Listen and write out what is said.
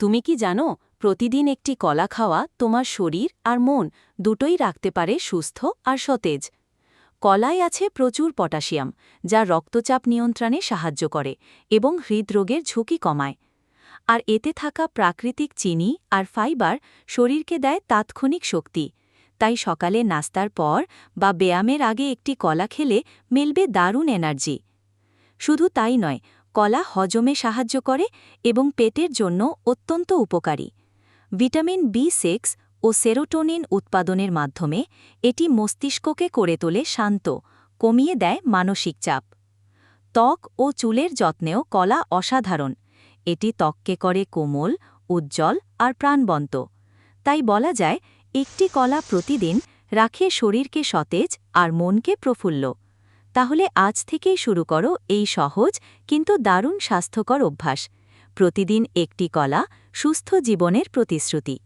তুমি কি জানো, প্রতিদিন একটি কলা খাওয়া তোমার শরীর আর মন দুটোই রাখতে পারে সুস্থ আর সতেজ। কলায় আছে প্রচুর পটাশিয়াম, যা রক্তচাপ নিয়ন্ত্রণে সাহায্য করে এবং হৃদরোগের ঝুঁকি কমায়। আর এতে থাকা প্রাকৃতিক চিনি আর ফাইবার শরীরকে দেয় তাৎক্ষণিক শক্তি। তাই সকালে নাস্তার পর বা ব্যায়ামের আগে একটি কলা খেলে মিলবে দারুণ এনার্জি। শুধু তাই নয়, কলা হজমে সাহায্য করে এবং পেটের জন্য অত্যন্ত উপকারী। ভিটামিন বি6 ও সেরোটোনিন উৎপাদনের মাধ্যমে এটি মস্তিষ্ককে করে তোলে শান্ত, কমিয়ে দেয় মানসিক চাপ। ত্বক ও চুলের যত্নেও কলা অসাধারণ। এটি ত্বককে করে কোমল, উজ্জ্বল আর প্রাণবন্ত। তাই বলা যায়, একটি কলা প্রতিদিন রাখে শরীরকে সতেজ আর মনকে প্রফুল্ল। তাহলে আজ থেকেই শুরু করো এই সহজ কিন্তু দারুণ স্বাস্থ্যকর অভ্যাস। প্রতিদিন একটি কলা, সুস্থ জীবনের প্রতিশ্রুতি।